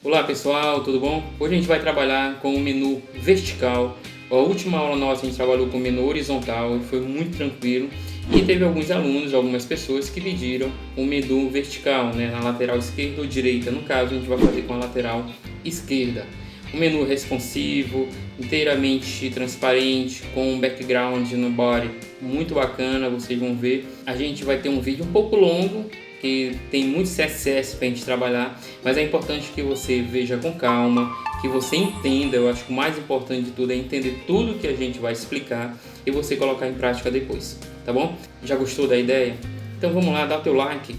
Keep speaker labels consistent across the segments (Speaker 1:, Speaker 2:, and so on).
Speaker 1: Olá pessoal, tudo bom? Hoje a gente vai trabalhar com o menu vertical. A última aula nossa a gente trabalhou com o menu horizontal e foi muito tranquilo. E teve alguns alunos, algumas pessoas que pediram o menu vertical, né, na lateral esquerda ou direita. No caso, a gente vai fazer com a lateral esquerda. Um menu responsivo, inteiramente transparente, com um background no body muito bacana, vocês vão ver. A gente vai ter um vídeo um pouco longo, que tem muito CSS para a gente trabalhar, mas é importante que você veja com calma, que você entenda. Eu acho que o mais importante de tudo é entender tudo que a gente vai explicar e você colocar em prática depois, tá bom? Já gostou da ideia? Então vamos lá, dá o teu like,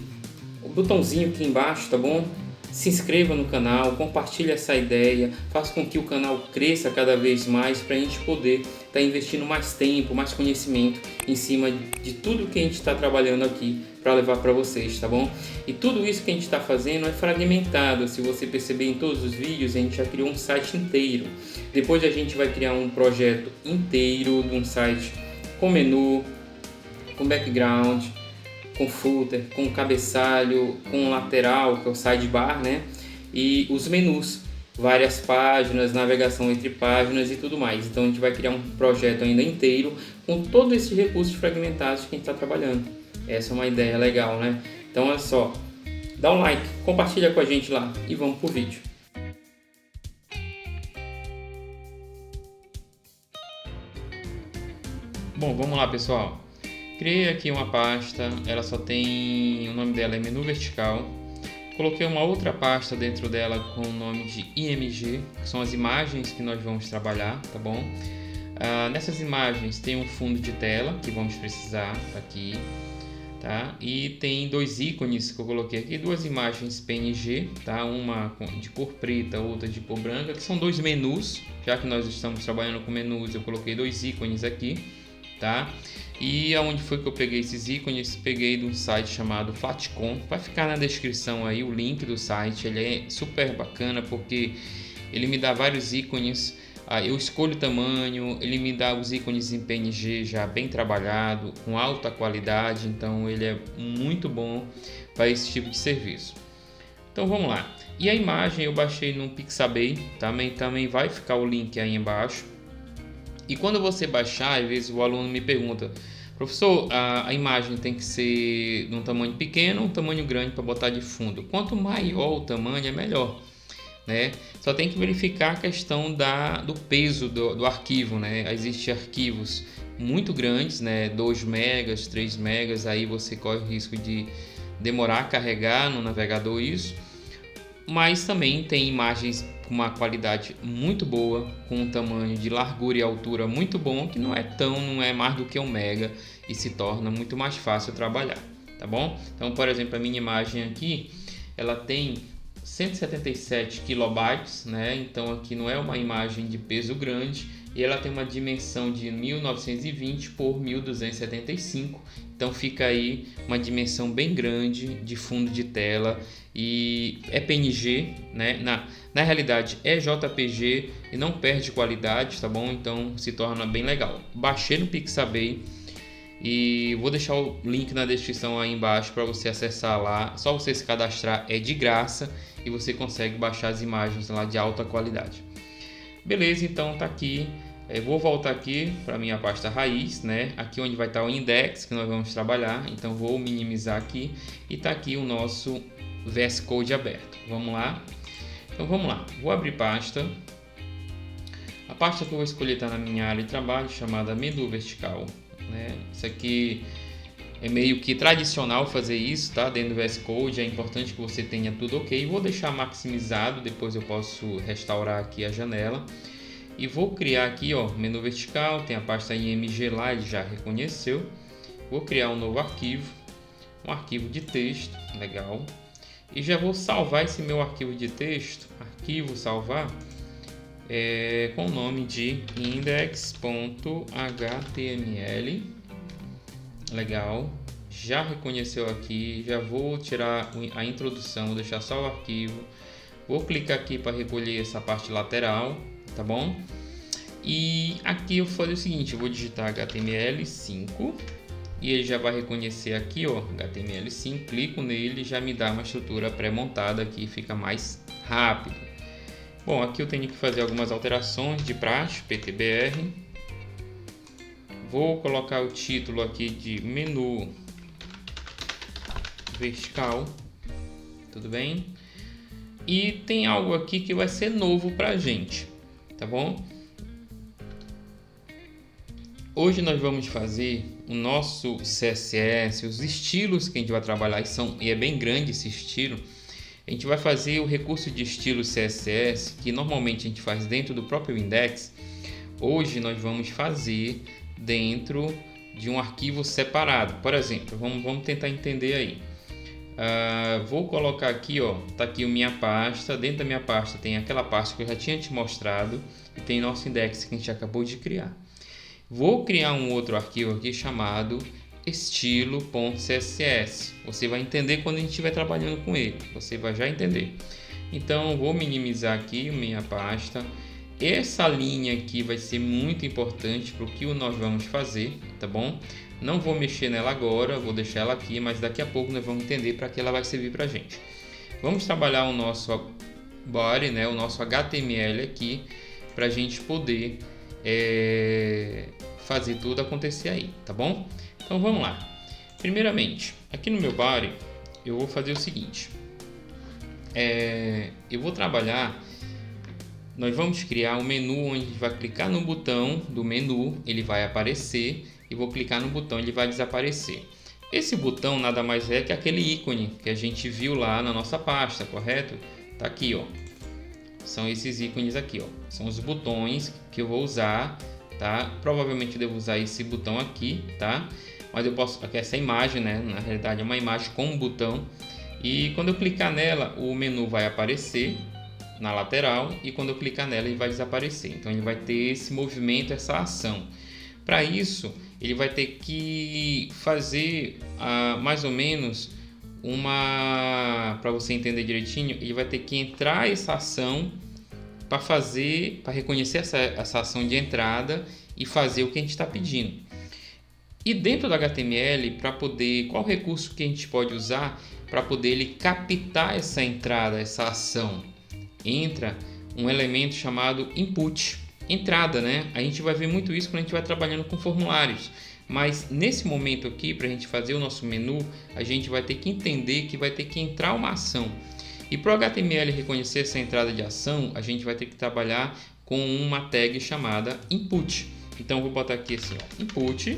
Speaker 1: o botãozinho aqui embaixo, tá bom? Se inscreva no canal, compartilhe essa ideia, faça com que o canal cresça cada vez mais para a gente poder estar investindo mais tempo, mais conhecimento em cima de tudo que a gente está trabalhando aqui para levar para vocês, tá bom? E tudo isso que a gente está fazendo é fragmentado. Se você perceber em todos os vídeos, a gente já criou um site inteiro. Depois a gente vai criar um projeto inteiro de um site com menu, com background, com footer, com cabeçalho, com lateral, que é o sidebar, né? E os menus, várias páginas, navegação entre páginas e tudo mais. Então a gente vai criar um projeto ainda inteiro com todos esses recursos fragmentados que a gente está trabalhando. Essa é uma ideia legal, né? Então olha só, dá um like, compartilha com a gente lá e vamos pro vídeo. Bom, vamos lá pessoal. Criei aqui uma pasta, ela só tem, o nome dela é menu vertical. Coloquei uma outra pasta dentro dela com o nome de IMG, que são as imagens que nós vamos trabalhar, tá bom? Nessas imagens tem um fundo de tela que vamos precisar aqui, tá? E tem dois ícones que eu coloquei aqui, duas imagens PNG, tá? Uma de cor preta, outra de cor branca, que são dois menus. Já que nós estamos trabalhando com menus, eu coloquei dois ícones aqui, tá? E aonde foi que eu peguei esses ícones? Peguei de um site chamado Flatcom. Vai ficar na descrição aí o link do site. Ele é super bacana porque ele me dá vários ícones. Eu escolho o tamanho, ele me dá os ícones em PNG já bem trabalhado, com alta qualidade. Então ele é muito bom para esse tipo de serviço. Então vamos lá. E a imagem eu baixei no Pixabay. Também vai ficar o link aí embaixo. E quando você baixar, às vezes o aluno me pergunta: professor, a imagem tem que ser de um tamanho pequeno ou um tamanho grande para botar de fundo? Quanto maior o tamanho, é melhor, né? Só tem que verificar a questão do peso do arquivo, né? Existem arquivos muito grandes, né? 2 megas, 3 megas, aí você corre o risco de demorar a carregar no navegador isso. Mas também tem imagens com uma qualidade muito boa, com um tamanho de largura e altura muito bom, que não é mais do que 1 mega e se torna muito mais fácil trabalhar, tá bom? Então, por exemplo, a minha imagem aqui, ela tem 177 kilobytes, né? Então aqui não é uma imagem de peso grande e ela tem uma dimensão de 1920 por 1275. Então fica aí uma dimensão bem grande de fundo de tela e é PNG, né? Na realidade é JPG e não perde qualidade, tá bom? Então se torna bem legal. Baixei no Pixabay e vou deixar o link na descrição aí embaixo para você acessar lá. Só você se cadastrar, é de graça e você consegue baixar as imagens lá de alta qualidade. Beleza, então tá aqui. Eu vou voltar aqui para minha pasta raiz, né? Aqui onde vai estar o index que nós vamos trabalhar. Então vou minimizar aqui e tá aqui o nosso VS Code aberto. Vamos lá. Então vamos lá. Vou abrir pasta. A pasta que eu vou escolher está na minha área de trabalho chamada menu vertical, né? Isso aqui é meio que tradicional fazer isso, tá? Dentro do VS Code é importante que você tenha tudo ok. Vou deixar maximizado, depois eu posso restaurar aqui a janela. E vou criar aqui, ó, menu vertical, tem a pasta IMG lá, ele já reconheceu. Vou criar um novo arquivo, um arquivo de texto, legal. E já vou salvar esse meu arquivo de texto, arquivo salvar, com o nome de index.html, legal. Já reconheceu aqui, já vou tirar a introdução, vou deixar só o arquivo. Vou clicar aqui para recolher essa parte lateral, tá bom? E aqui eu vou fazer o seguinte, eu vou digitar HTML5 e ele já vai reconhecer aqui, ó, HTML5, clico nele e já me dá uma estrutura pré-montada aqui, fica mais rápido. Bom, aqui eu tenho que fazer algumas alterações de praxe, PTBR. Vou colocar o título aqui de menu vertical, tudo bem? E tem algo aqui que vai ser novo para a gente, tá bom? Hoje nós vamos fazer o nosso CSS, os estilos que a gente vai trabalhar, e é bem grande esse estilo. A gente vai fazer o recurso de estilo CSS, que normalmente a gente faz dentro do próprio index. Hoje nós vamos fazer dentro de um arquivo separado. Por exemplo, vamos tentar entender aí. Vou colocar aqui, ó, tá aqui a minha pasta. Dentro da minha pasta tem aquela pasta que eu já tinha te mostrado e tem nosso index que a gente acabou de criar. Vou criar um outro arquivo aqui chamado estilo.css. Você vai entender quando a gente estiver trabalhando com ele, você vai já entender. Então vou minimizar aqui minha pasta. Essa linha aqui vai ser muito importante para o que nós vamos fazer, tá bom? Não vou mexer nela agora, vou deixar ela aqui, mas daqui a pouco nós vamos entender para que ela vai servir para a gente. Vamos trabalhar o nosso body, né, o nosso HTML aqui, para a gente poder fazer tudo acontecer aí, tá bom? Então vamos lá. Primeiramente, aqui no meu body, eu vou fazer o seguinte. Eu vou trabalhar. Nós vamos criar um menu onde a gente vai clicar no botão do menu, ele vai aparecer, e vou clicar no botão, ele vai desaparecer. Esse botão nada mais é que aquele ícone que a gente viu lá na nossa pasta, correto? Tá aqui, ó. São esses ícones aqui, ó. São os botões que eu vou usar, tá? Provavelmente eu devo usar esse botão aqui, tá? Mas eu posso, aqui essa imagem, né? Na realidade é uma imagem com um botão. E quando eu clicar nela, o menu vai aparecer na lateral, e quando eu clicar nela ele vai desaparecer. Então ele vai ter esse movimento, essa ação. Para isso ele vai ter que fazer mais ou menos para você entender direitinho, ele vai ter que entrar essa ação para reconhecer essa ação de entrada e fazer o que a gente está pedindo. E dentro do HTML, qual recurso que a gente pode usar para poder ele captar essa entrada, essa ação? Entra um elemento chamado input, entrada, né? A gente vai ver muito isso quando a gente vai trabalhando com formulários, mas nesse momento aqui, para a gente fazer o nosso menu, a gente vai ter que entender que vai ter que entrar uma ação, e para o HTML reconhecer essa entrada de ação, a gente vai ter que trabalhar com uma tag chamada input. Então eu vou botar aqui assim, ó, input,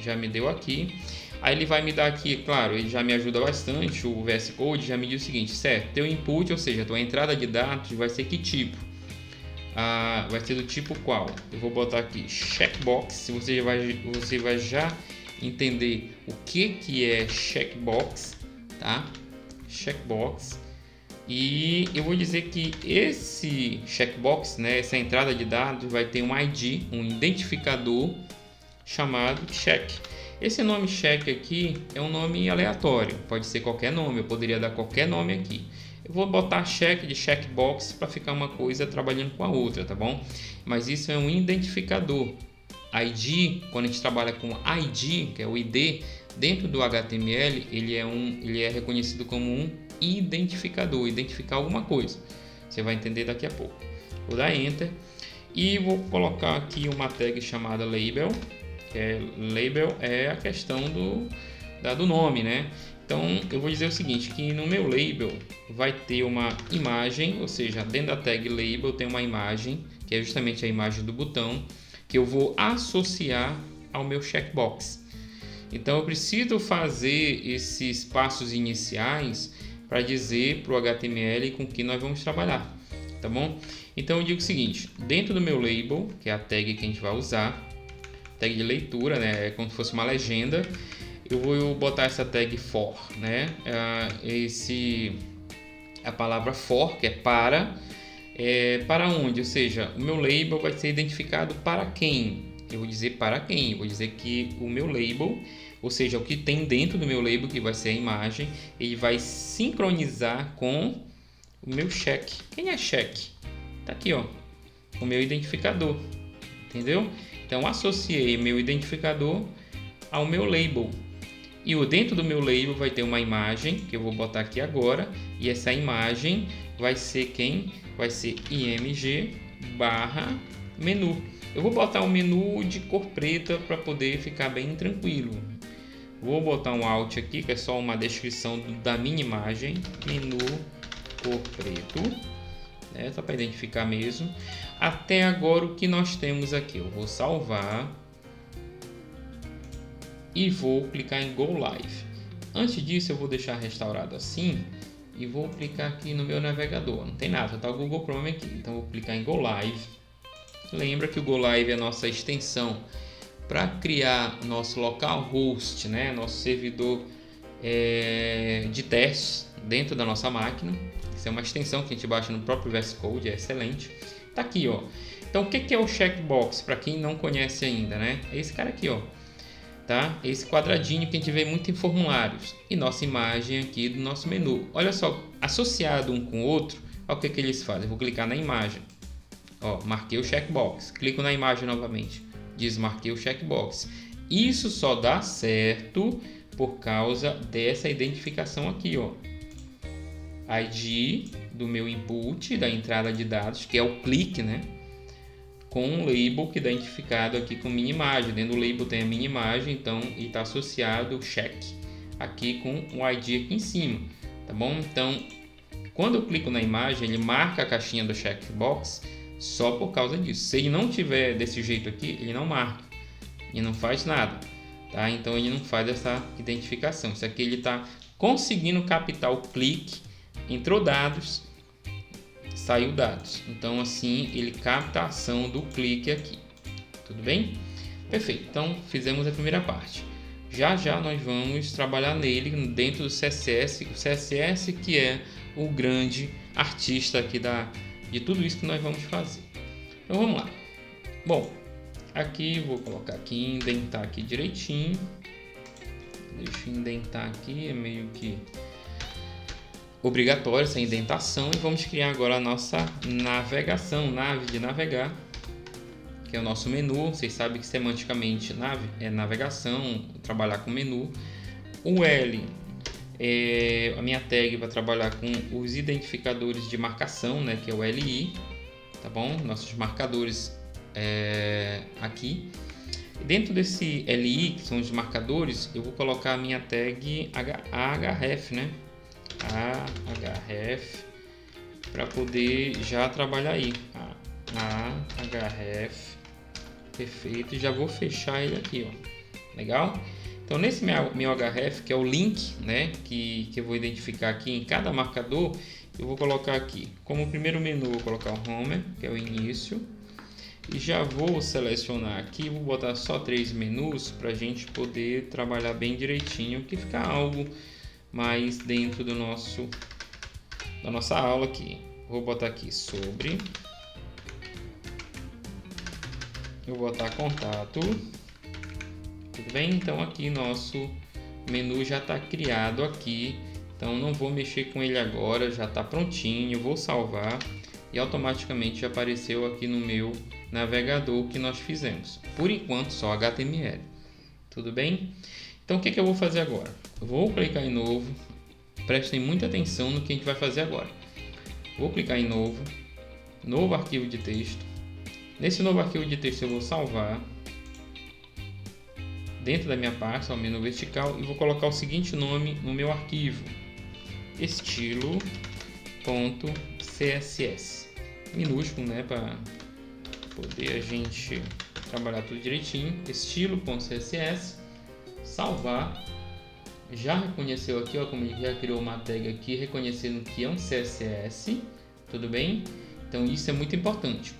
Speaker 1: já me deu aqui. Aí ele vai me dar aqui, claro, ele já me ajuda bastante, o VS Code já me diz o seguinte, certo, teu input, ou seja, tua entrada de dados vai ser que tipo? Vai ser do tipo qual? Eu vou botar aqui checkbox, você vai já entender o que é checkbox, tá? Checkbox. E eu vou dizer que esse checkbox, né, essa entrada de dados vai ter um ID, um identificador chamado check. Esse nome check aqui é um nome aleatório, pode ser qualquer nome, eu poderia dar qualquer nome aqui. Eu vou botar check de checkbox para ficar uma coisa trabalhando com a outra, tá bom? Mas isso é um identificador. ID, quando a gente trabalha com ID, que é o ID, dentro do HTML, ele é reconhecido como um identificador, identificar alguma coisa. Você vai entender daqui a pouco. Vou dar Enter e vou colocar aqui uma tag chamada label. Label é a questão do nome, né? Então eu vou dizer o seguinte, que no meu label vai ter uma imagem, ou seja, dentro da tag label tem uma imagem, que é justamente a imagem do botão, que eu vou associar ao meu checkbox. Então eu preciso fazer esses passos iniciais para dizer para o HTML com que nós vamos trabalhar, tá bom? Então eu digo o seguinte, dentro do meu label, que é a tag que a gente vai usar, tag de leitura, né? É como se fosse uma legenda. Eu vou botar essa tag for, né? A palavra for, que é para onde? Ou seja, o meu label vai ser identificado para quem? Eu vou dizer para quem? Eu vou dizer que o meu label, ou seja, o que tem dentro do meu label, que vai ser a imagem, ele vai sincronizar com o meu check. Quem é check? Tá aqui, ó, o meu identificador, entendeu? Então associei meu identificador ao meu label. E dentro do meu label vai ter uma imagem que eu vou botar aqui agora, e essa imagem vai ser quem? Vai ser img barra menu. Eu vou botar um menu de cor preta para poder ficar bem tranquilo. Vou botar um alt aqui, que é só uma descrição da minha imagem. Menu cor preto, né? Só para identificar mesmo. Até agora o que nós temos aqui? Eu vou salvar e vou clicar em Go Live. Antes disso eu vou deixar restaurado assim e vou clicar aqui no meu navegador. Não tem nada, tá o Google Chrome aqui. Então vou clicar em Go Live. Lembra que o Go Live é a nossa extensão para criar nosso localhost, né? Nosso servidor de testes dentro da nossa máquina. Isso é uma extensão que a gente baixa no próprio VS Code, é excelente. Tá aqui, ó. Então o que é o checkbox para quem não conhece ainda, né? É esse cara aqui, ó. Tá? Esse quadradinho que a gente vê muito em formulários e nossa imagem aqui do nosso menu. Olha só, associado um com o outro, olha o que eles fazem. Eu vou clicar na imagem, ó, marquei o checkbox, clico na imagem novamente, desmarquei o checkbox. Isso só dá certo por causa dessa identificação aqui, ó. ID do meu input, da entrada de dados, que é o clique, né? Com um label que é identificado aqui com minha imagem. Dentro do label tem a minha imagem, então e está associado o check aqui com o ID aqui em cima, tá bom? Então, quando eu clico na imagem, ele marca a caixinha do checkbox só por causa disso. Se ele não tiver desse jeito aqui, ele não marca e não faz nada, tá? Então ele não faz essa identificação. Isso aqui ele está conseguindo captar o clique, entrou dados, saiu dados. Então assim ele capta a ação do clique aqui. Tudo bem? Perfeito. Então fizemos a primeira parte. Já nós vamos trabalhar nele dentro do CSS. O CSS que é o grande artista aqui de tudo isso que nós vamos fazer. Então vamos lá. Bom, aqui vou colocar aqui, indentar aqui direitinho. Deixa eu indentar aqui, é meio que obrigatório essa indentação. E vamos criar agora a nossa navegação, nave de navegar, que é o nosso menu. Vocês sabem que semanticamente nave é navegação, trabalhar com menu. O L é a minha tag para trabalhar com os identificadores de marcação, né, que é o LI, tá bom? Nossos marcadores aqui. Dentro desse LI, que são os marcadores, eu vou colocar a minha tag ahref, né? Ahref, para poder já trabalhar aí. Ahref, perfeito. Já vou fechar ele aqui, ó. Legal? Então nesse meu ahref, que é o link, né, que eu vou identificar aqui em cada marcador, eu vou colocar aqui como primeiro menu, vou colocar o home, que é o início, e já vou selecionar aqui, vou botar só 3 menus para a gente poder trabalhar bem direitinho, que fica algo mais dentro da nossa aula aqui. Vou botar aqui sobre, vou botar contato. Tudo bem? Então aqui nosso menu já está criado aqui, então não vou mexer com ele agora, já está prontinho. Vou salvar e automaticamente já apareceu aqui no meu navegador que nós fizemos. Por enquanto só HTML. Tudo bem? Então o que eu vou fazer agora? Eu vou clicar em novo. Prestem muita atenção no que a gente vai fazer agora. Vou clicar em novo arquivo de texto. Nesse novo arquivo de texto eu vou salvar dentro da minha pasta, o menu vertical, e vou colocar o seguinte nome no meu arquivo: estilo.css, minúsculo, né, para poder a gente trabalhar tudo direitinho. Estilo.css, salvar. Já reconheceu aqui, ó, como ele já criou uma tag aqui reconhecendo que é um CSS, tudo bem? Então isso é muito importante.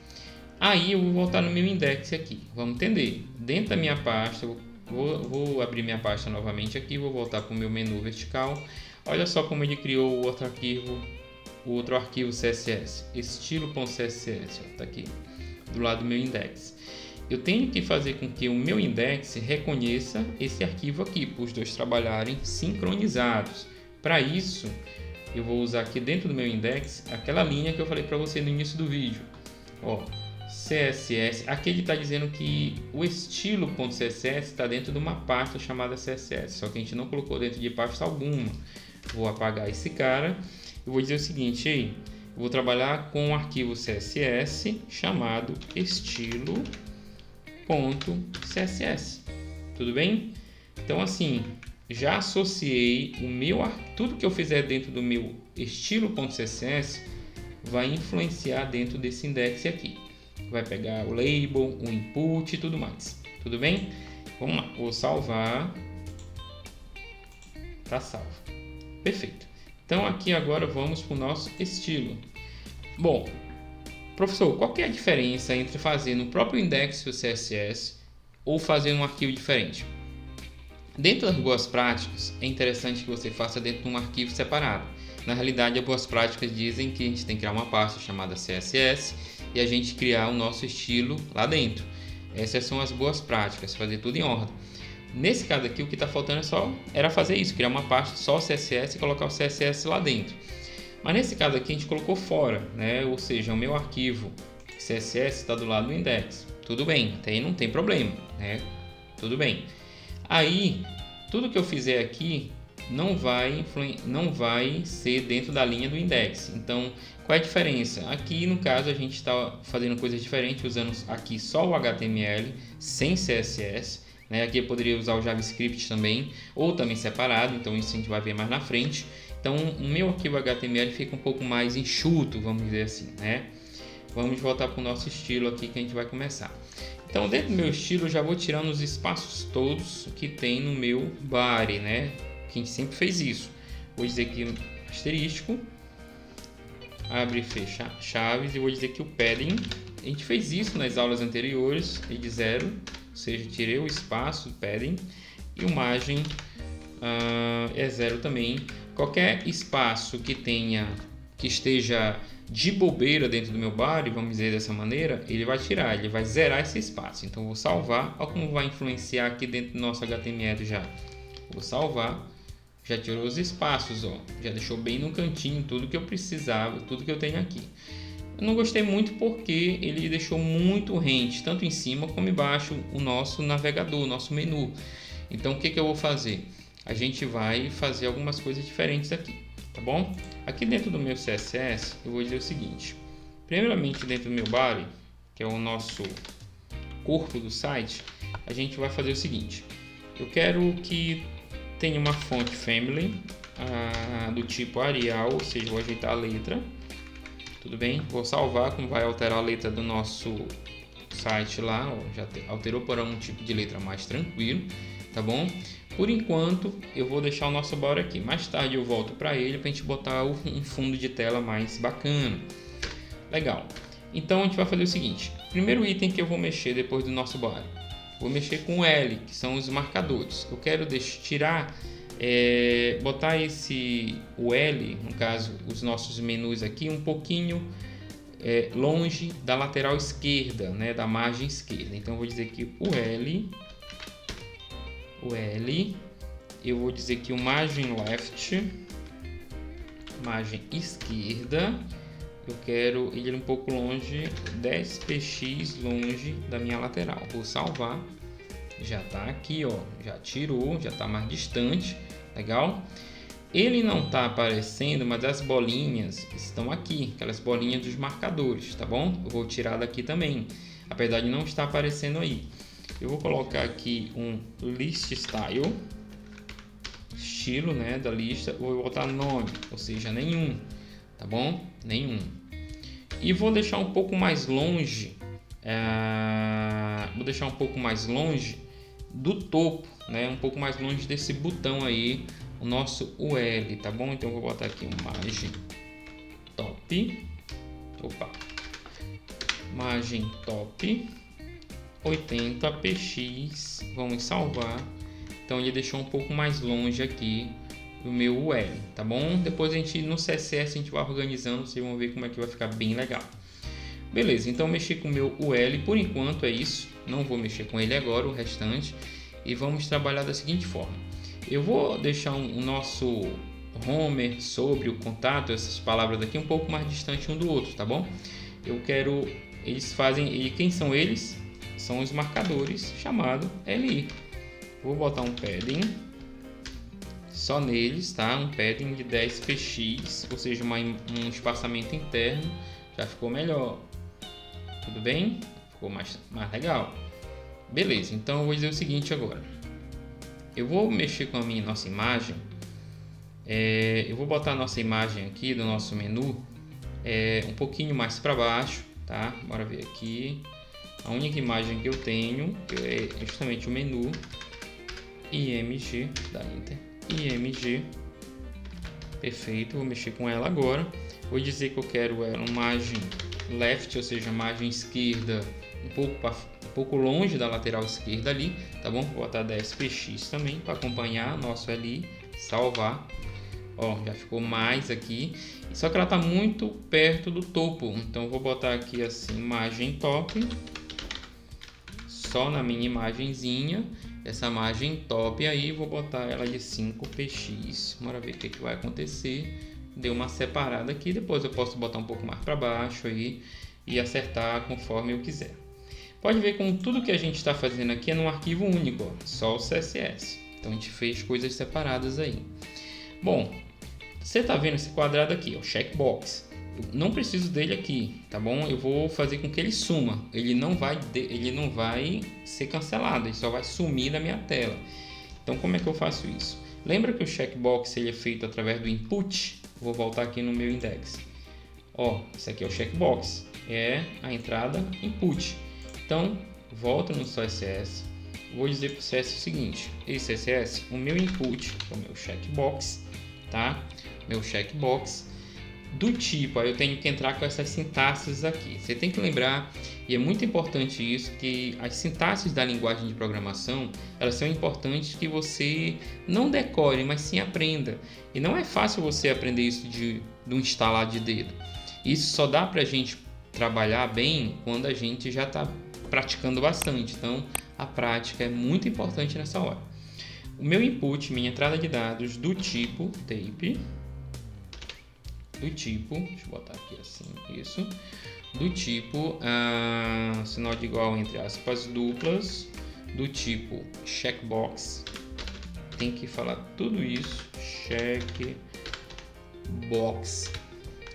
Speaker 1: Aí eu vou voltar no meu index aqui, vamos entender. Dentro da minha pasta, vou abrir minha pasta novamente aqui, vou voltar para o meu menu vertical. Olha só como ele criou o outro arquivo CSS, estilo.css, está aqui do lado do meu index. Eu tenho que fazer com que o meu index reconheça esse arquivo aqui, para os dois trabalharem sincronizados. Para isso, eu vou usar aqui dentro do meu index aquela linha que eu falei para você no início do vídeo. Ó, CSS, aqui ele está dizendo que o estilo.css está dentro de uma pasta chamada CSS, só que a gente não colocou dentro de pasta alguma. Vou apagar esse cara. Eu vou dizer o seguinte, aí, vou trabalhar com um arquivo CSS chamado estilo.css. Tudo bem? Então assim, já associei tudo que eu fizer dentro do meu estilo.css vai influenciar dentro desse index aqui. Vai pegar o label, o input e tudo mais. Tudo bem? Vamos lá, vou salvar. Tá salvo. Perfeito. Então aqui agora vamos para o nosso estilo. Bom, professor, qual que é a diferença entre fazer no próprio index do CSS ou fazer um arquivo diferente? Dentro das boas práticas, é interessante que você faça dentro de um arquivo separado. Na realidade, as boas práticas dizem que a gente tem que criar uma pasta chamada CSS e a gente criar o nosso estilo lá dentro. Essas são as boas práticas, fazer tudo em ordem. Nesse caso aqui, o que está faltando era fazer isso, criar uma pasta só CSS e colocar o CSS lá dentro. Mas nesse caso aqui a gente colocou fora, né? Ou seja, o meu arquivo CSS está do lado do index. Tudo bem, até aí não tem problema, né? Tudo bem. Aí, tudo que eu fizer aqui não vai ser dentro da linha do index. Então, qual é a diferença? Aqui, no caso, a gente está fazendo coisas diferentes, usando aqui só o HTML, sem CSS. Né? Aqui eu poderia usar o JavaScript também, ou também separado, então isso a gente vai ver mais na frente. Então, o meu arquivo HTML fica um pouco mais enxuto, vamos dizer assim, né? Vamos voltar para o nosso estilo aqui que a gente vai começar. Então, dentro do meu estilo, eu já vou tirando os espaços todos que tem no meu body, né? Que a gente sempre fez isso. Vou dizer aqui asterisco, abre e fecha chaves, e vou dizer que o padding, a gente fez isso nas aulas anteriores, e de 0, ou seja, tirei o espaço, padding, e o margem é 0 também. Qualquer espaço que esteja de bobeira dentro do meu body, vamos dizer dessa maneira, ele vai tirar, ele vai zerar esse espaço. Então, vou salvar. Olha como vai influenciar aqui dentro do nosso HTML já. Vou salvar. Já tirou os espaços, ó. Já deixou bem no cantinho tudo que eu precisava, tudo que eu tenho aqui. Eu não gostei muito porque ele deixou muito rente, tanto em cima como embaixo, o nosso navegador, o nosso menu. Então, o que eu vou fazer? A gente vai fazer algumas coisas diferentes aqui, tá bom? Aqui dentro do meu CSS, eu vou dizer o seguinte. Primeiramente, dentro do meu body, que é o nosso corpo do site, a gente vai fazer o seguinte. Eu quero que tenha uma fonte family do tipo Arial, ou seja, vou ajeitar a letra. Tudo bem? Vou salvar, como vai alterar a letra do nosso site lá. Ó, já alterou para um tipo de letra mais tranquilo, tá bom? Por enquanto, eu vou deixar o nosso body aqui. Mais tarde eu volto para ele para a gente botar um fundo de tela mais bacana. Legal. Então a gente vai fazer o seguinte. Primeiro item que eu vou mexer depois do nosso body. Vou mexer com o L, que são os marcadores. Eu quero botar o L, no caso, os nossos menus aqui, um pouquinho longe da lateral esquerda, né, da margem esquerda. Então eu vou dizer que o L, eu vou dizer que o margem left, margem esquerda, eu quero ele um pouco longe, 10 px longe da minha lateral. Vou salvar, já está aqui, ó, já tirou, já está mais distante, legal? Ele não está aparecendo, mas as bolinhas estão aqui, aquelas bolinhas dos marcadores, tá bom? Eu vou tirar daqui também, apesar de não estar aparecendo aí. Eu vou colocar aqui um list style, estilo, né, da lista. Vou botar nome, ou seja, nenhum, tá bom? Nenhum. E vou deixar um pouco mais longe, do topo, né, um pouco mais longe desse botão aí, o nosso UL, tá bom? Então eu vou botar aqui um margem top, margem top 80 px, vamos salvar. Então ele deixou um pouco mais longe aqui do meu UL, tá bom? Depois no CSS a gente vai organizando, vocês vão ver como é que vai ficar bem legal. Beleza, então mexi com o meu UL, por enquanto é isso, não vou mexer com ele agora, o restante, e vamos trabalhar da seguinte forma. Eu vou deixar o nosso Homer, sobre, o contato, essas palavras daqui um pouco mais distante um do outro, tá bom? E quem são eles? São os marcadores chamado LI. Vou botar um padding só neles, tá? Um padding de 10 px, ou seja, um espaçamento interno, já ficou melhor. Tudo bem? Ficou mais legal. Beleza, então eu vou dizer o seguinte agora. Eu vou mexer com a nossa imagem. Eu vou botar a nossa imagem aqui do nosso menu um pouquinho mais para baixo, tá? Bora ver aqui. A única imagem que eu tenho é justamente o menu IMG da Inter. IMG. Perfeito, vou mexer com ela agora. Vou dizer que eu quero ela uma margem left, ou seja, margem esquerda um pouco longe da lateral esquerda ali, tá bom? Vou botar 10px também para acompanhar nosso ali, salvar. Ó, já ficou mais aqui, só que ela está muito perto do topo, então vou botar aqui assim, margem top, só na minha imagenzinha, essa margem top aí, vou botar ela de 5px, bora ver o que vai acontecer. Deu uma separada aqui, depois eu posso botar um pouco mais para baixo aí e acertar conforme eu quiser. Pode ver como tudo que a gente está fazendo aqui é num arquivo único, ó, só o CSS, então a gente fez coisas separadas aí. Bom, você está vendo esse quadrado aqui, o checkbox. Eu não preciso dele aqui, tá bom? Eu vou fazer com que ele suma. Ele não vai ser cancelado, ele só vai sumir da minha tela. Então, como é que eu faço isso? Lembra que o checkbox ele é feito através do input? Vou voltar aqui no meu index. Ó, esse aqui é o checkbox, é a entrada input. Então, volto no CSS. Vou dizer para o CSS o seguinte: esse CSS, o meu input, que é o meu checkbox, tá? Meu checkbox do tipo, aí eu tenho que entrar com essas sintaxes aqui. Você tem que lembrar, e é muito importante isso, que as sintaxes da linguagem de programação, elas são importantes que você não decore, mas sim aprenda. E não é fácil você aprender isso de um instalar de dedo. Isso só dá pra gente trabalhar bem quando a gente já está praticando bastante. Então, a prática é muito importante nessa hora. O meu input, minha entrada de dados do tipo tape, deixa eu botar aqui assim, isso, do tipo sinal de igual entre aspas duplas, do tipo checkbox, tem que falar tudo isso, checkbox,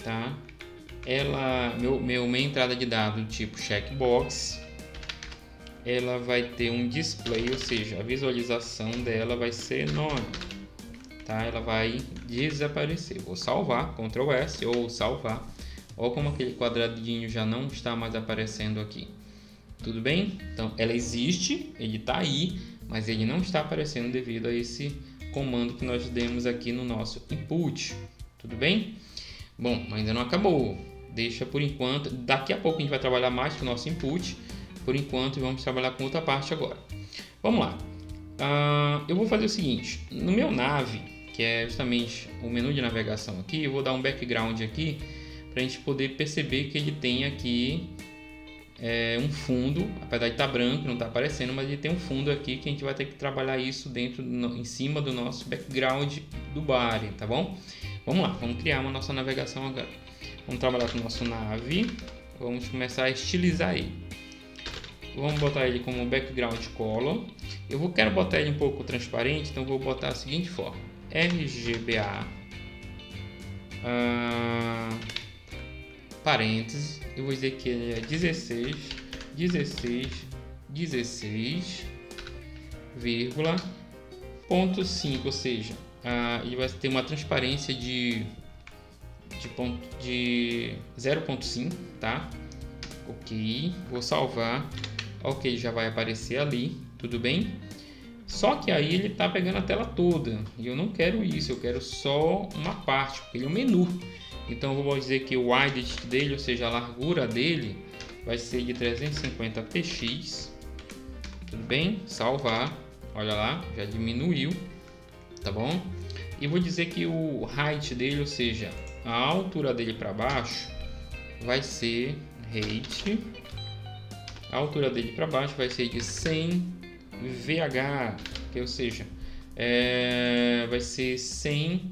Speaker 1: tá? Minha entrada de dados do tipo checkbox, ela vai ter um display, ou seja, a visualização dela vai ser none, tá? Ela vai desaparecer. Vou salvar, Ctrl S ou salvar. Olha como aquele quadradinho já não está mais aparecendo aqui. Tudo bem? Então ela existe, ele está aí, mas ele não está aparecendo devido a esse comando que nós demos aqui no nosso input. Tudo bem? Bom, ainda não acabou. Deixa por enquanto. Daqui a pouco a gente vai trabalhar mais com o nosso input. Por enquanto vamos trabalhar com outra parte agora. Vamos lá. Eu vou fazer o seguinte. No meu nav, que é justamente o menu de navegação aqui, eu vou dar um background aqui para a gente poder perceber que ele tem aqui um fundo, apesar de estar branco, não está aparecendo, mas ele tem um fundo aqui que a gente vai ter que trabalhar isso em cima do nosso background do body, tá bom? Vamos lá, vamos criar uma nossa navegação agora. Vamos trabalhar com o nosso nav, vamos começar a estilizar ele. Vamos botar ele como background color. Quero botar ele um pouco transparente, então vou botar da seguinte forma: RGBA parênteses, eu vou dizer que ele é 16, vírgula, 5, ou seja, ele vai ter uma transparência de 0.5, tá? Ok, vou salvar. Ok, já vai aparecer ali, tudo bem? Só que aí ele está pegando a tela toda e eu não quero isso, eu quero só uma parte, porque ele é um menu. Então eu vou dizer que o width dele, ou seja, a largura dele, vai ser de 350px. Tudo bem? Salvar. Olha lá, já diminuiu, tá bom? E vou dizer que o height dele, ou seja, a altura dele para baixo, vai ser height. A altura dele para baixo vai ser de 100 VH, que ou seja, vai ser 100%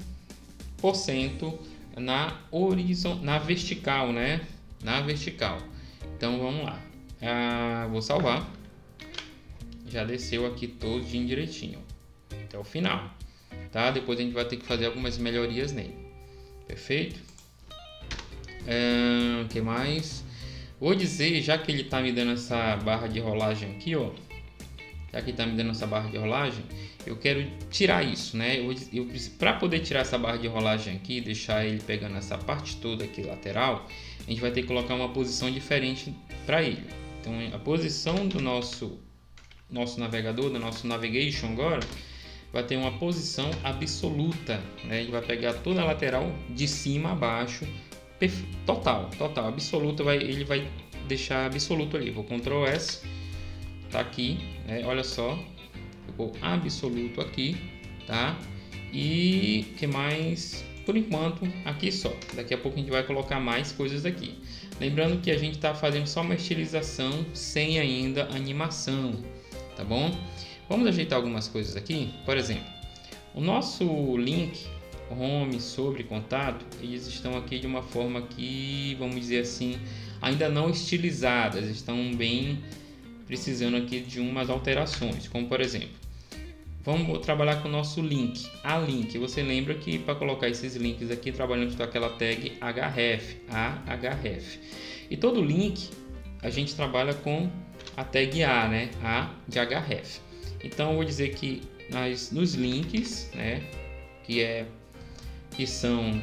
Speaker 1: na vertical, né? Na vertical. Então vamos lá. Vou salvar. Já desceu aqui todinho direitinho até o final. tá? Depois a gente vai ter que fazer algumas melhorias nele. Perfeito? O que mais? Vou dizer, já que ele está me dando essa barra de rolagem aqui, ó. Já que está me dando essa barra de rolagem, eu quero tirar isso, né? Para poder tirar essa barra de rolagem aqui, deixar ele pegando essa parte toda aqui lateral, a gente vai ter que colocar uma posição diferente para ele. Então, a posição do nosso navegador, do nosso navigation agora, vai ter uma posição absoluta, né? Ele vai pegar toda a lateral de cima a baixo, total, absoluta, ele vai deixar absoluto ali. Vou Ctrl S, tá aqui, né? Olha só, ficou absoluto aqui, tá? E que mais? Por enquanto, aqui só. Daqui a pouco a gente vai colocar mais coisas aqui. Lembrando que a gente está fazendo só uma estilização sem ainda animação, tá bom? Vamos ajeitar algumas coisas aqui. Por exemplo, o nosso link home, sobre, contato, eles estão aqui de uma forma que, vamos dizer assim, ainda não estilizadas, estão bem precisando aqui de umas alterações, como por exemplo, vamos trabalhar com o nosso link, a link. Você lembra que para colocar esses links aqui, trabalhamos com aquela tag href, e todo link a gente trabalha com a tag A, né? A de href. Então eu vou dizer que nos links, né, que são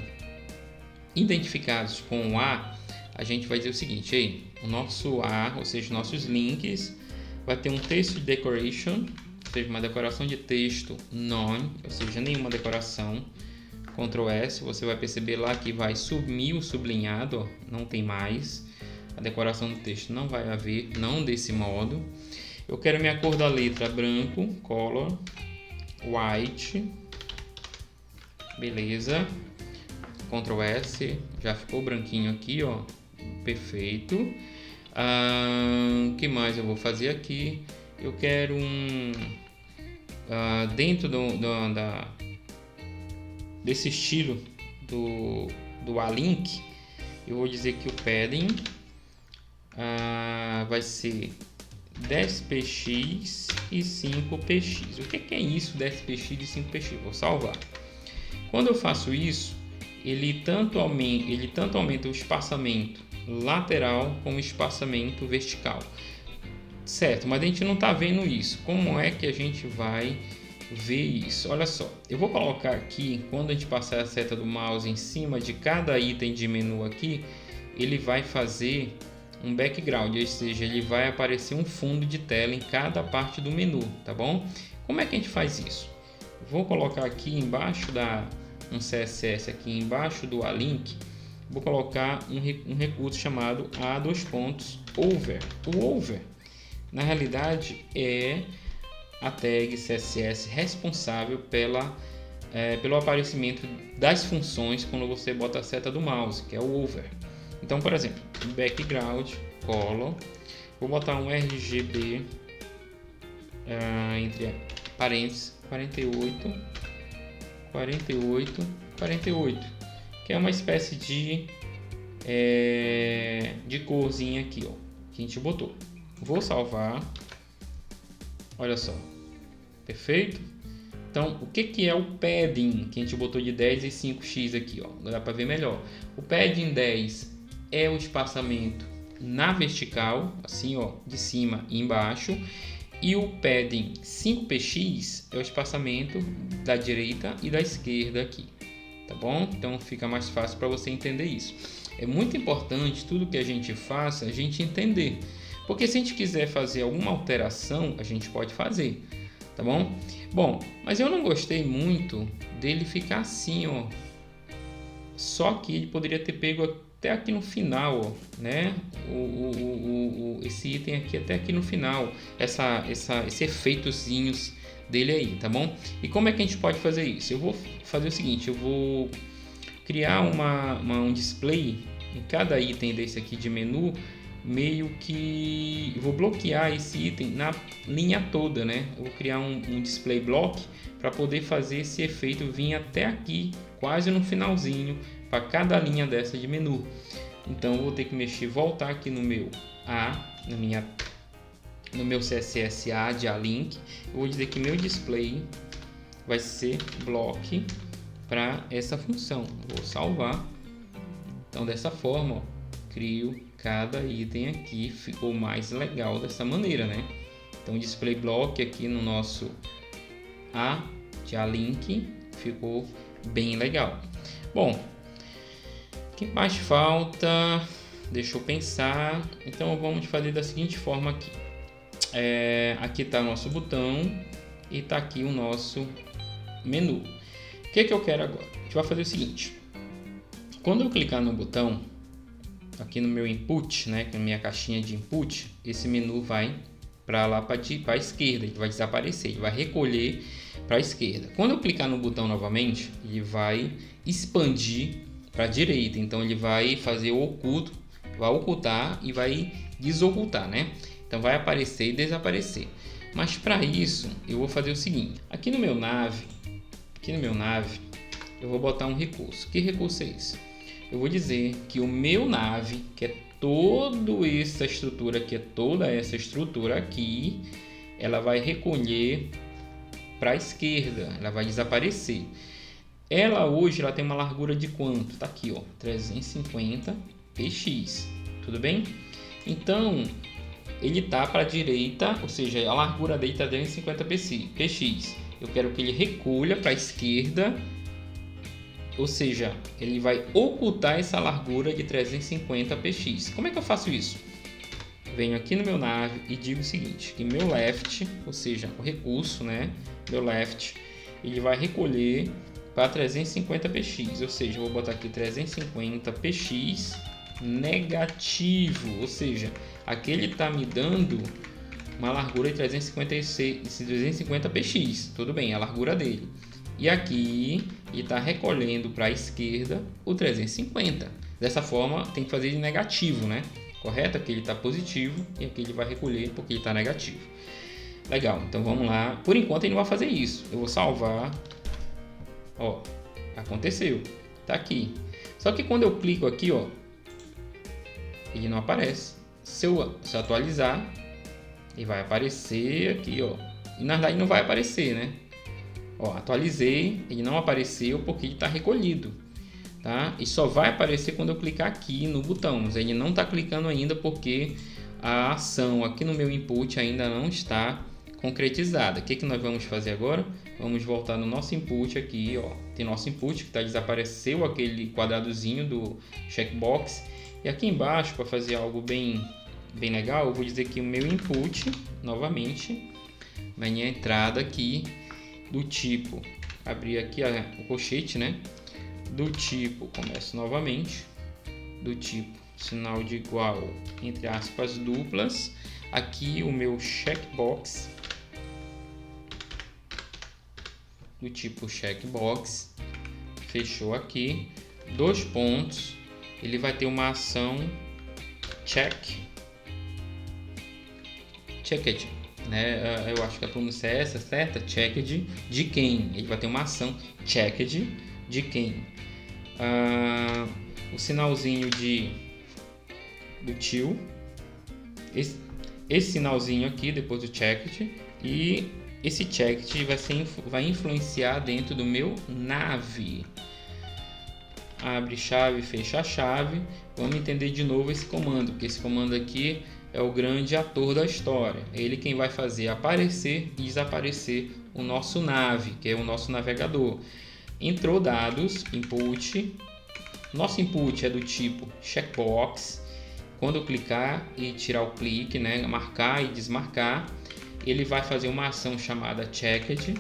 Speaker 1: identificados com o A, a gente vai dizer o seguinte, aí, o nosso A, ou seja, nossos links, vai ter um texto de decoration, ou seja, uma decoração de texto none, ou seja, nenhuma decoração. Ctrl S, você vai perceber lá que vai sumir o sublinhado, ó, não tem mais. A decoração do texto não vai haver, não desse modo. Eu quero minha cor da letra branco, color, white, beleza. Ctrl S, já ficou branquinho aqui, ó, perfeito. Que mais eu vou fazer aqui? Eu quero dentro desse estilo do A-Link, eu vou dizer que o padding vai ser 10px e 5px. O que é isso, 10px e 5px? Vou salvar. Quando eu faço isso, ele tanto aumenta o espaçamento lateral como o espaçamento vertical, certo? Mas a gente não está vendo isso. Como é que a gente vai ver isso? Olha só, eu vou colocar aqui, quando a gente passar a seta do mouse em cima de cada item de menu aqui, ele vai fazer um background, ou seja, ele vai aparecer um fundo de tela em cada parte do menu, tá bom? Como é que a gente faz isso? Vou colocar aqui embaixo um CSS aqui embaixo do A-Link, vou colocar um recurso chamado A:/over. O over, na realidade, é a tag CSS responsável pelo aparecimento das funções quando você bota a seta do mouse, que é o over. Então, por exemplo, background, color, vou botar um RGB entre parênteses 48, que é uma espécie de corzinha aqui, ó, que a gente botou. Vou salvar. Olha só, perfeito. Então, o que é o padding que a gente botou de 10 e 5x aqui, ó? Dá para ver melhor. O padding 10 é o espaçamento na vertical, assim, ó, de cima e embaixo. E o padding 5px é o espaçamento da direita e da esquerda aqui, tá bom? Então fica mais fácil para você entender isso. É muito importante tudo que a gente faça, a gente entender. Porque se a gente quiser fazer alguma alteração, a gente pode fazer, tá bom? Bom, mas eu não gostei muito dele ficar assim, ó. Só que ele poderia ter pego até aqui no final, ó, né? Esse item aqui até aqui no final, esse efeitozinhos dele aí, tá bom? E como é que a gente pode fazer isso? Eu vou fazer o seguinte, eu vou criar um display em cada item desse aqui de menu, meio que eu vou bloquear esse item na linha toda, né? Eu vou criar um display block para poder fazer esse efeito vir até aqui, quase no finalzinho, para cada linha dessa de menu. Então eu vou ter que voltar aqui no meu no meu CSS A de A-Link. Eu vou dizer que meu display vai ser block para essa função. Vou salvar. Então dessa forma, ó, crio cada item aqui, ficou mais legal dessa maneira, né? Então display block aqui no nosso link ficou bem legal. Bom, o que mais falta? Deixa eu pensar. Então vamos fazer da seguinte forma aqui. Aqui está o nosso botão e está aqui o nosso menu. O que eu quero agora? A gente vai fazer o seguinte. Quando eu clicar no botão, aqui no meu input, né, na minha caixinha de input, esse menu vai para lá para a esquerda, ele vai desaparecer, ele vai recolher para a esquerda. Quando eu clicar no botão novamente, ele vai expandir para a direita, então ele vai fazer o oculto, vai ocultar e vai desocultar, né? Então vai aparecer e desaparecer. Mas para isso eu vou fazer o seguinte: aqui no meu nav, eu vou botar um recurso. Que recurso é esse? Eu vou dizer que o meu nav, que é toda essa estrutura aqui, ela vai recolher para a esquerda, ela vai desaparecer. Ela hoje tem uma largura de quanto? Tá aqui, ó, 350 px, tudo bem? Então ele tá para a direita, ou seja, a largura dele tá 350 px. Eu quero que ele recolha para a esquerda, ou seja, ele vai ocultar essa largura de 350 px. Como é que eu faço isso? Venho aqui no meu nav e digo o seguinte, que meu left, ou seja, o recurso, né, meu left, ele vai recolher para 350 px, ou seja, eu vou botar aqui 350 px negativo, ou seja, aqui ele está me dando uma largura de 350 px, tudo bem, a largura dele. E aqui ele está recolhendo para a esquerda o 350. Dessa forma tem que fazer de negativo, né? Correto? Aqui ele está positivo e aqui ele vai recolher porque ele está negativo. Legal, então vamos lá. Por enquanto ele não vai fazer isso. Eu vou salvar. Ó, aconteceu. Tá aqui. Só que quando eu clico aqui, ó, ele não aparece. Se eu atualizar, ele vai aparecer aqui, ó. E na verdade não vai aparecer, né? Ó, atualizei, ele não apareceu porque ele está recolhido, tá? E só vai aparecer quando eu clicar aqui no botão, mas ele não está clicando ainda porque a ação aqui no meu input ainda não está concretizada. O que nós vamos fazer agora? Vamos voltar no nosso input aqui, ó. Tem nosso input que desapareceu aquele quadradozinho do checkbox. E aqui embaixo, para fazer algo bem legal, eu vou dizer que o meu input, novamente, na minha entrada aqui, do tipo, abrir aqui o colchete, né? Do tipo, começo novamente, do tipo, sinal de igual, entre aspas, duplas, aqui o meu checkbox, do tipo checkbox, fechou aqui, 2 pontos, ele vai ter uma ação checked, né? Eu acho que a pronúncia é essa, certa? Checked de quem? Ele vai ter uma ação checked de quem? O sinalzinho do till, esse sinalzinho aqui depois do checked, e esse checked vai influenciar dentro do meu nav. Abre chave, fecha a chave. Vamos entender de novo esse comando, porque esse comando aqui é o grande ator da história. É ele quem vai fazer aparecer e desaparecer o nosso nav, que é o nosso navegador. Entrou dados, input. Nosso input é do tipo checkbox. Quando eu clicar e tirar o clique, né, marcar e desmarcar, ele vai fazer uma ação chamada checked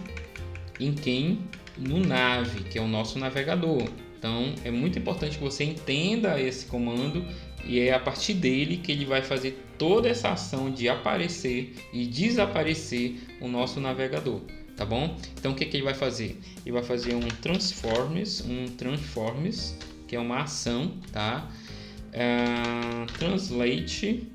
Speaker 1: em quem? No nav, que é o nosso navegador. Então é muito importante que você entenda esse comando e é a partir dele que ele vai fazer toda essa ação de aparecer e desaparecer o nosso navegador, tá bom? Então o que ele vai fazer? Ele vai fazer um transforms, que é uma ação, tá? Translate,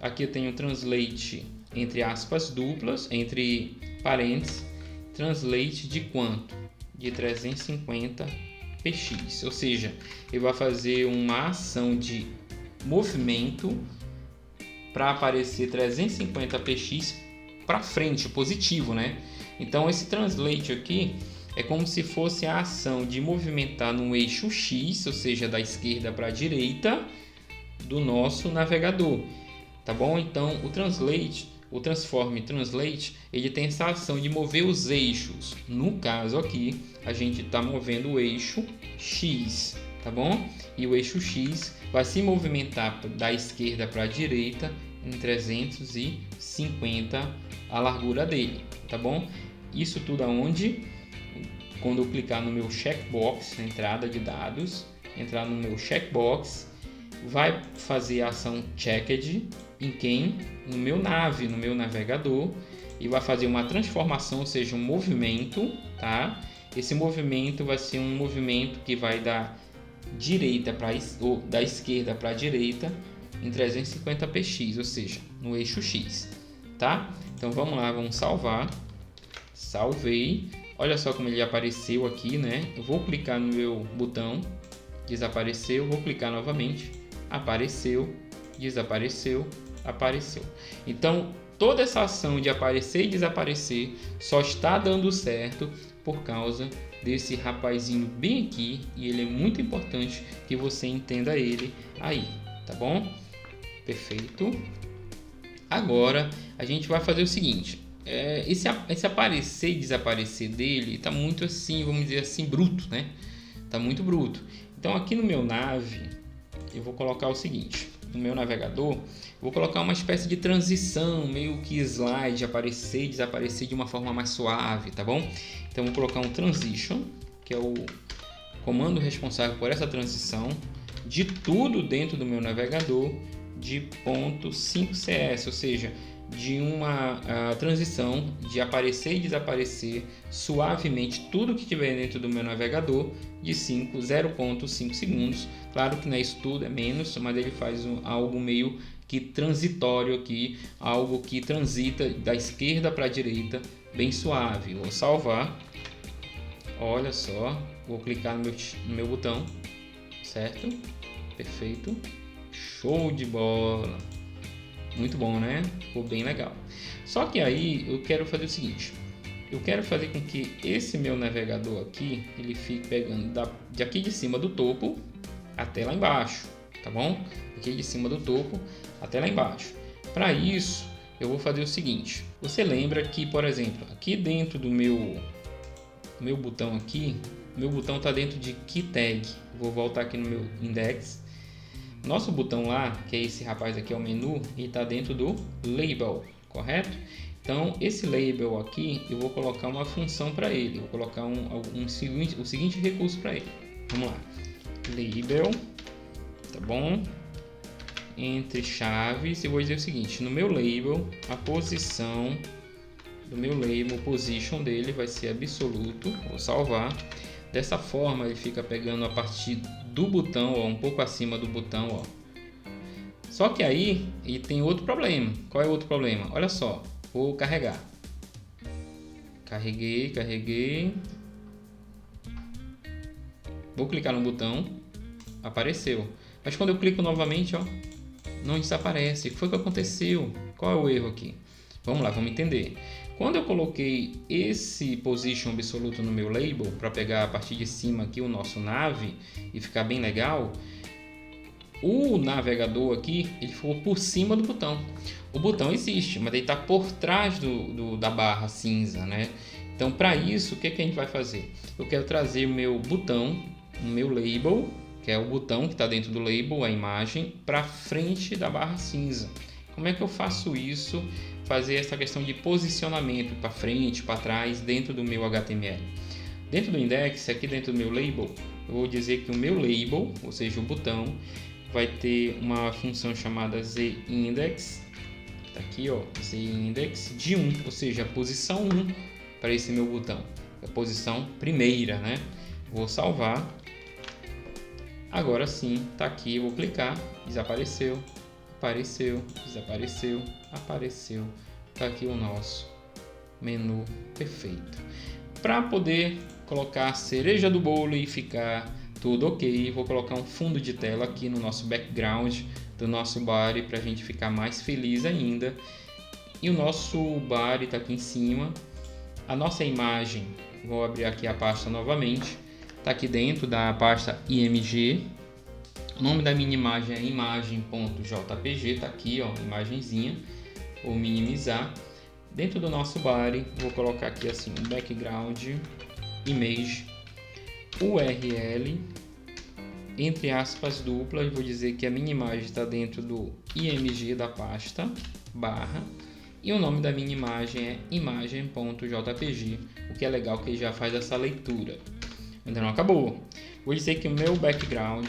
Speaker 1: aqui eu tenho translate entre aspas duplas, entre parênteses, translate de quanto? De 350 px, ou seja, ele vai fazer uma ação de movimento para aparecer 350 px para frente, positivo, né? Então esse translate aqui é como se fosse a ação de movimentar no eixo X, ou seja, da esquerda para a direita do nosso navegador, tá bom? Então o Transform Translate, ele tem essa ação de mover os eixos. No caso aqui, a gente está movendo o eixo X, tá bom? E o eixo X vai se movimentar da esquerda para a direita em 350 a largura dele, tá bom? Isso tudo aonde? Quando eu clicar no meu checkbox, na entrada de dados, entrar no meu checkbox, vai fazer a ação checked em quem? No meu navegador, e vai fazer uma transformação, ou seja, um movimento, tá? Esse movimento vai ser um movimento que vai da esquerda para a direita em 350 px, ou seja, no eixo X, tá? Então vamos lá, vamos salvar. Salvei. Olha só como ele apareceu aqui, né? Eu vou clicar no meu botão, desapareceu, vou clicar novamente, apareceu, desapareceu, apareceu. Então, toda essa ação de aparecer e desaparecer só está dando certo por causa desse rapazinho bem aqui, e ele é muito importante que você entenda ele aí, tá bom? Perfeito. Agora, a gente vai fazer o seguinte. Esse aparecer e desaparecer dele tá muito assim, vamos dizer assim, bruto, né? Tá muito bruto. Então aqui no meu nave eu vou colocar o seguinte, no meu navegador eu vou colocar uma espécie de transição, meio que slide, aparecer e desaparecer de uma forma mais suave, tá bom? Então eu vou colocar um transition, que é o comando responsável por essa transição de tudo dentro do meu navegador de .5cs, ou seja, de uma transição de aparecer e desaparecer suavemente tudo que tiver dentro do meu navegador de 0.5 segundos. Claro que não é isso tudo, é menos, mas ele faz algo meio que transitório aqui, algo que transita da esquerda para a direita, bem suave. Vou salvar. Olha só, vou clicar no meu botão, certo? Perfeito. Show de bola! Muito bom, né? Ficou bem legal. Só que aí eu quero fazer o seguinte. Eu quero fazer com que esse meu navegador aqui, ele fique pegando de aqui de cima do topo até lá embaixo, tá bom? Aqui de cima do topo até lá embaixo. Para isso, eu vou fazer o seguinte. Você lembra que, por exemplo, aqui dentro do meu botão aqui, meu botão está dentro de Key Tag. Vou voltar aqui no meu index. Nosso botão lá, que é esse rapaz aqui, é o menu, e está dentro do label, correto? Então, esse label aqui, eu vou colocar uma função para ele. Vou colocar o seguinte recurso para ele. Vamos lá. Label, tá bom? Entre chaves, eu vou dizer o seguinte. No meu label, a posição do meu label, position dele vai ser absoluto. Vou salvar. Dessa forma, ele fica pegando a partir do botão, ó, um pouco acima do botão, ó. Só que aí ele tem outro problema. Qual é o outro problema? Olha só, vou carregar. Carreguei. Vou clicar no botão, apareceu. Mas quando eu clico novamente, ó, não desaparece. O que foi que aconteceu? Qual é o erro aqui? Vamos lá, vamos entender. Quando eu coloquei esse position absoluto no meu label, para pegar a partir de cima aqui o nosso nave e ficar bem legal, o navegador aqui, ele ficou por cima do botão. O botão existe, mas ele está por trás da barra cinza, né? Então, para isso, o que a gente vai fazer? Eu quero trazer o meu botão, o meu label, que é o botão que está dentro do label, a imagem, para frente da barra cinza. Como é que eu faço isso? Fazer essa questão de posicionamento para frente, para trás, dentro do meu HTML. Dentro do index, aqui dentro do meu label, eu vou dizer que o meu label, ou seja, o botão, vai ter uma função chamadazindex, tá aqui, ó, zindex de 1, ou seja, a posição 1 para esse meu botão, a posição primeira, né? Vou salvar. Agora sim, tá aqui, eu vou clicar, desapareceu. Apareceu, desapareceu, apareceu. Tá aqui o nosso menu perfeito. Para poder colocar a cereja do bolo e ficar tudo ok, vou colocar um fundo de tela aqui no nosso background do nosso body para a gente ficar mais feliz ainda. E o nosso body está aqui em cima. A nossa imagem Vou abrir aqui a pasta novamente. Está aqui dentro da pasta IMG. O nome da minha imagem é imagem.jpg. Está aqui, ó, imagenzinha. Vou minimizar. Dentro do nosso body, vou colocar aqui assim um background, image, URL, entre aspas duplas. Vou dizer que a minha imagem está dentro do IMG da pasta, barra. E o nome da minha imagem é imagem.jpg, o que é legal que ele já faz essa leitura. Ainda não acabou. Vou dizer que o meu background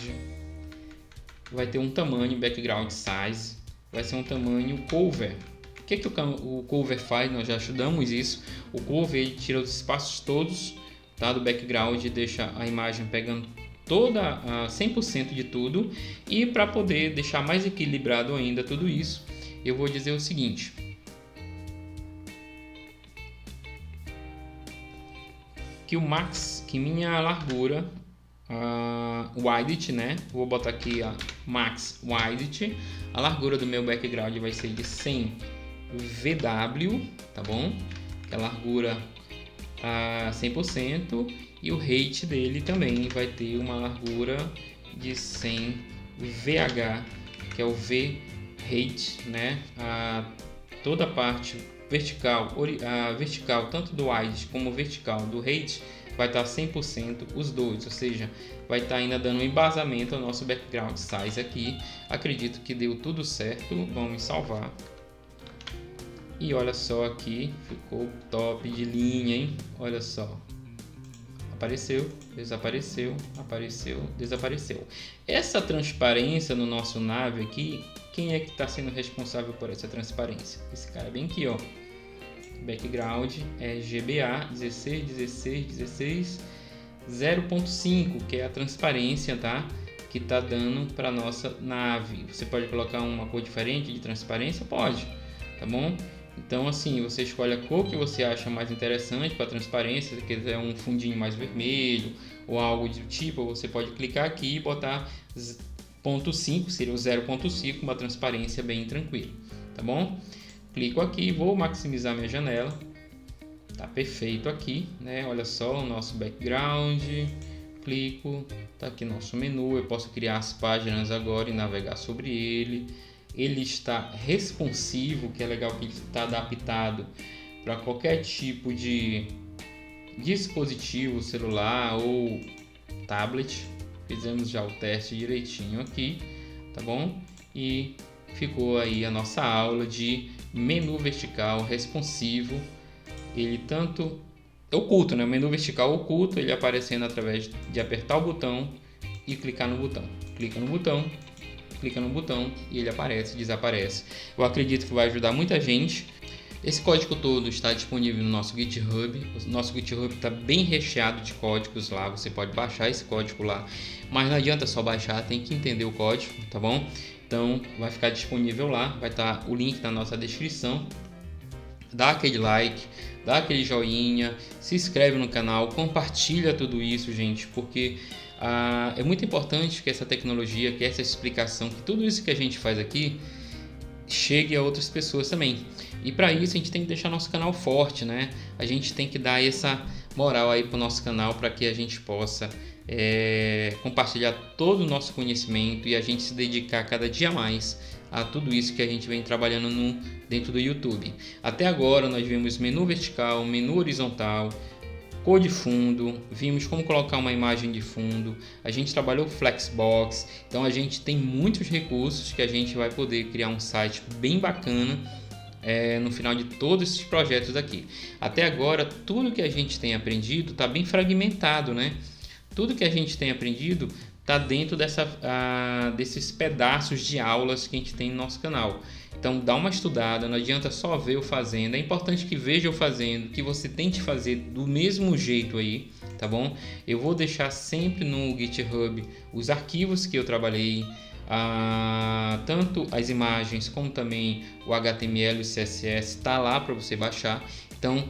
Speaker 1: vai ter um tamanho, background size, vai ser um tamanho cover. O que o cover faz? Nós já estudamos isso. O cover ele tira os espaços todos, tá, do background e deixa a imagem pegando toda 100% de tudo. E para poder deixar mais equilibrado ainda tudo isso, eu vou dizer o seguinte: que minha largura, width, né? Vou botar aqui a max width. A largura do meu background vai ser de 100 VW, tá bom? A largura 100%, e o height dele também vai ter uma largura de 100 VH, que é o V height, né? Toda a parte vertical, tanto do width como vertical do height vai estar 100% os dois, ou seja, vai estar ainda dando um embasamento ao nosso background size aqui. Acredito que deu tudo certo. Vamos salvar. E olha só aqui, ficou top de linha, hein? Olha só. Apareceu, desapareceu, apareceu, desapareceu. Essa transparência no nosso nave aqui, quem é que está sendo responsável por essa transparência? Esse cara bem aqui, ó. Background é GBA 16 0.5, que é a transparência, tá? Que tá dando para nossa nave. Você pode colocar uma cor diferente de transparência? Pode, tá bom? Então assim, você escolhe a cor que você acha mais interessante para transparência. Se quiser um fundinho mais vermelho ou algo do tipo, você pode clicar aqui e botar 0.5, seria o 0.5, uma transparência bem tranquila, tá bom? Clico aqui, vou maximizar minha janela. Tá perfeito aqui, né? Olha só o nosso background. Clico, tá aqui nosso menu. Eu posso criar as páginas agora e navegar sobre ele. Ele está responsivo, que é legal que ele está adaptado para qualquer tipo de dispositivo celular ou tablet. Fizemos já o teste direitinho aqui, tá bom? E ficou aí a nossa aula de menu vertical responsivo. Ele tanto oculto, né? O menu vertical oculto, ele aparecendo através de apertar o botão e clicar no botão. Clica no botão e ele aparece, desaparece. Eu acredito que vai ajudar muita gente. Esse código todo está disponível no nosso GitHub. O nosso GitHub está bem recheado de códigos lá. Você pode baixar esse código lá, mas não adianta só baixar, tem que entender o código, tá bom? Então vai ficar disponível lá, vai estar o link na nossa descrição. Dá aquele like, dá aquele joinha, se inscreve no canal, compartilha tudo isso, gente, porque é muito importante que essa tecnologia, que essa explicação, que tudo isso que a gente faz aqui chegue a outras pessoas também. E para isso a gente tem que deixar nosso canal forte, né? A gente tem que dar essa moral aí pro nosso canal para que a gente possa compartilhar todo o nosso conhecimento e a gente se dedicar cada dia mais a tudo isso que a gente vem trabalhando dentro do YouTube. Até agora nós vimos menu vertical, menu horizontal, cor de fundo, vimos como colocar uma imagem de fundo, a gente trabalhou Flexbox, então a gente tem muitos recursos que a gente vai poder criar um site bem bacana no final de todos esses projetos aqui. Até agora, tudo que a gente tem aprendido está bem fragmentado, né? Tudo que a gente tem aprendido está dentro desses pedaços de aulas que a gente tem no nosso canal. Então dá uma estudada, não adianta só ver eu fazendo, é importante que veja eu fazendo, que você tente fazer do mesmo jeito aí, tá bom? Eu vou deixar sempre no GitHub os arquivos que eu trabalhei, tanto as imagens como também o HTML e o CSS, tá lá para você baixar. Então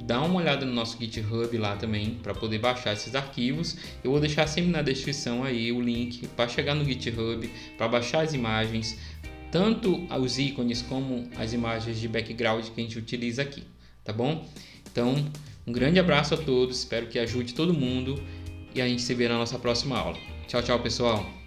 Speaker 1: dá uma olhada no nosso GitHub lá também para poder baixar esses arquivos. Eu vou deixar sempre na descrição aí o link para chegar no GitHub, para baixar as imagens, tanto os ícones como as imagens de background que a gente utiliza aqui, tá bom? Então Um grande abraço a todos, espero que ajude todo mundo e a gente se vê na nossa próxima aula. Tchau, tchau, pessoal!